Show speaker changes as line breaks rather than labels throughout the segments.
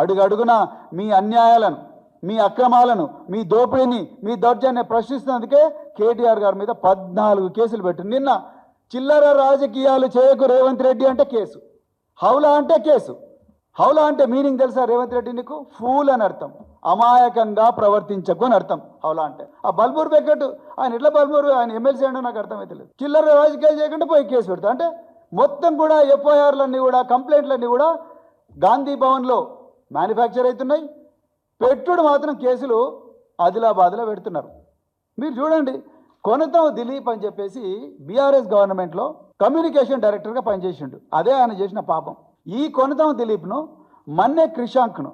అడుగడుగున మీ అన్యాయాలను, మీ అక్రమాలను, మీ దోపిడీని, మీ దౌర్జన్యాన్ని ప్రశ్నిస్తున్నందుకే కేటీఆర్ గారి మీద 14 కేసులు పెట్టింది. నిన్న చిల్లర రాజకీయాలు చేయకు రేవంత్ రెడ్డి అంటే కేసు, హౌలా అంటే కేసు. హౌలా అంటే మీనింగ్ తెలుసా రేవంత్ రెడ్డి నీకు? ఫూల్ అని అర్థం, అమాయకంగా ప్రవర్తించకు అని అర్థం హౌలా అంటే. ఆ బల్మూరు పెక్కట్టు ఆయన ఎట్లా బల్మూరు ఆయన ఎమ్మెల్సీ అంటే నాకు అర్థమైతే లేదు. చిల్లర రాజకీయాలు చేయకుండా పోయి కేసు పెడతా అంటే మొత్తం కూడా ఎఫ్ఐఆర్లన్నీ కూడా కంప్లైంట్లన్నీ కూడా గాంధీ భవన్లో మ్యానుఫ్యాక్చర్ అవుతున్నాయి. పెట్టుడు మాత్రం కేసులు ఆదిలాబాద్లో పెడుతున్నారు. మీరు చూడండి, కొనతం దిలీప్ అని చెప్పేసి బీఆర్ఎస్ గవర్నమెంట్లో కమ్యూనికేషన్ డైరెక్టర్గా పనిచేసిండు. అదే ఆయన చేసిన పాపం. ఈ కొనతం దిలీప్ను, మన్నే క్రిషాంక్ను,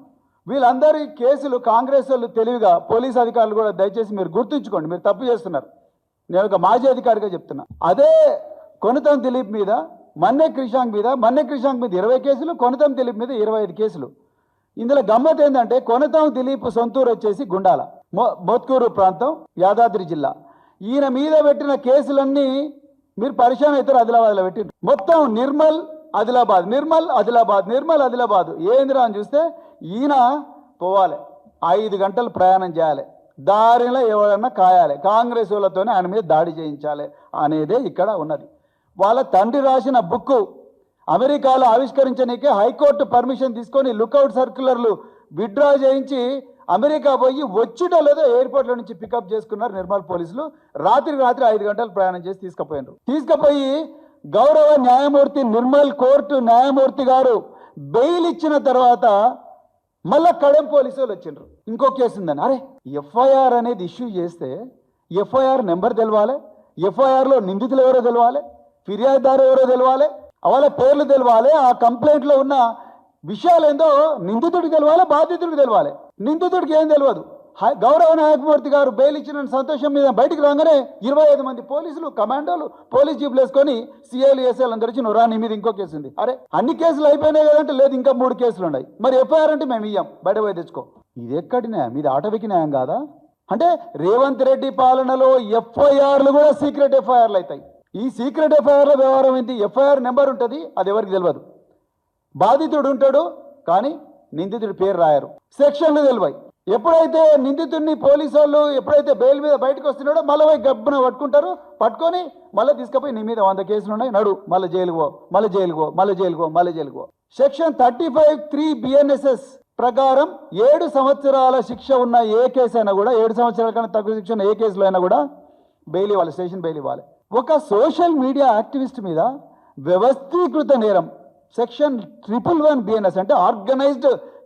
వీళ్ళందరి కేసులు కాంగ్రెస్ వాళ్ళు తెలివిగా, పోలీస్ అధికారులు కూడా దయచేసి మీరు గుర్తుంచుకోండి, మీరు తప్పు చేస్తున్నారు. నేను ఒక మాజీ అధికారిగా చెప్తున్నా. అదే కొనతం దిలీప్ మీద, మన్నే క్రిషాంక్ మీద 20 కేసులు, కొనతం దిలీప్ మీద 25 కేసులు. ఇందులో గమ్మత్ ఏంటంటే కొనతం దిలీప్ సొంతూరు వచ్చేసి గుండాల, మోత్కూరు ప్రాంతం, యాదాద్రి జిల్లా. ఈయన మీద పెట్టిన కేసులన్నీ మీరు పరిశాన్ అవుతారు, ఆదిలాబాద్లో పెట్టిండ్రు. మొత్తం నిర్మల్ ఆదిలాబాద్, నిర్మల్ ఆదిలాబాద్, నిర్మల్ ఆదిలాబాద్. ఏందిరా అని చూస్తే ఈయన పోవాలి, 5 గంటలు ప్రయాణం చేయాలి, దారిలో ఎవరన్నా కాయాలి, కాంగ్రెస్ వాళ్ళతోనే ఆయన మీద దాడి చేయించాలి అనేదే ఇక్కడ ఉన్నది. వాళ్ళ తండ్రి రాసిన బుక్కు అమెరికాలో ఆవిష్కరించడానికే హైకోర్టు పర్మిషన్ తీసుకొని లుకౌట్ సర్క్యులర్లు విత్డ్రా చేయించి అమెరికా పోయి వచ్చుటో లేదో ఎయిర్పోర్ట్లో నుంచి పికప్ చేసుకున్నారు నిర్మల్ పోలీసులు. రాత్రి 5 గంటలు ప్రయాణం చేసి తీసుకుపోయి గౌరవ న్యాయమూర్తి నిర్మల్ కోర్టు న్యాయమూర్తి గారు బెయిల్ ఇచ్చిన తర్వాత మళ్ళా కడెం పోలీసు వాళ్ళు వచ్చిండ్రు. ఇంకో కేసు ఉందని, అరే ఎఫ్ఐఆర్ అనేది ఇష్యూ చేస్తే ఎఫ్ఐఆర్ నెంబర్ తెలవాలి, ఎఫ్ఐఆర్లో నిందితులు ఎవరో తెలవాలి, ఫిర్యాదుదారు ఎవరో తెలవాలి, వాళ్ళ పేర్లు తెలవాలి, ఆ కంప్లైంట్లో ఉన్న విషయాలు ఏందో నిందితుడికి తెలవాలి, బాధితుడికి తెలవాలి. నిందితుడికి ఏం తెలియదు. గౌరవ న్యాయమూర్తి గారు బెయిల్ ఇచ్చిన సంతోషం మీద బయటికి రాగానే 25 మంది పోలీసులు, కమాండోలు, పోలీస్ జీపులు వేసుకొని సిఐలు ఎస్ఐలు అందరూ వచ్చి నువ్వు రా, నీ మీద ఇంకో కేసు ఉంది. అరే అన్ని కేసులు అయిపోయినాయి కదంటే లేదు, ఇంకా 3 కేసులు ఉన్నాయి. మరి ఎఫ్ఐఆర్ అంటే మేము ఇయ్యాం, బయట పోయి తెచ్చుకో. ఇది ఎక్కడి న్యాయం? ఇది ఆటవికి న్యాయం కాదా? అంటే రేవంత్ రెడ్డి పాలనలో ఎఫ్ఐఆర్లు కూడా సీక్రెట్ ఎఫ్ఐఆర్లు అవుతాయి. ఈ సీక్రెట్ ఎఫ్ఐఆర్ల వ్యవహారం ఏంటి? ఎఫ్ఐఆర్ నెంబర్ ఉంటుంది, అది ఎవరికి తెలియదు. బాధితుడు ఉంటాడు కానీ నిందితుడి పేరు రాయరు, సెక్షన్లు తెలివాయి. ఎప్పుడైతే నిందితుడిని పోలీసు వాళ్ళు ఎప్పుడైతే బెయిల్ మీద బయటకు వస్తున్నాడో మళ్ళీ పోయి గబ్బున పట్టుకుంటారు, పట్టుకొని మళ్ళీ తీసుకుపోయి నీ మీద 100 కేసులు ఉన్నాయి, నడు మళ్ళీ జైలుకో, మళ్ళీ జైలుకో, మళ్ళీ జైలుకో, మళ్ళీ జైలుకో. సెక్షన్ 35(3) BNSS ప్రకారం 7 సంవత్సరాల శిక్ష ఉన్న ఏ కేసు అయినా కూడా, 7 సంవత్సరాల కన్నా తక్కువ శిక్ష ఉన్న ఏ కేసులో అయినా కూడా బెయిల్ ఇవ్వాలి, స్టేషన్ బెయిల్ ఇవ్వాలి. ఒక సోషల్ మీడియా యాక్టివిస్ట్ మీద వ్యవస్థీకృత నేరం సెక్షన్ 111 BNS అంటే ఆర్గనైజ్డ్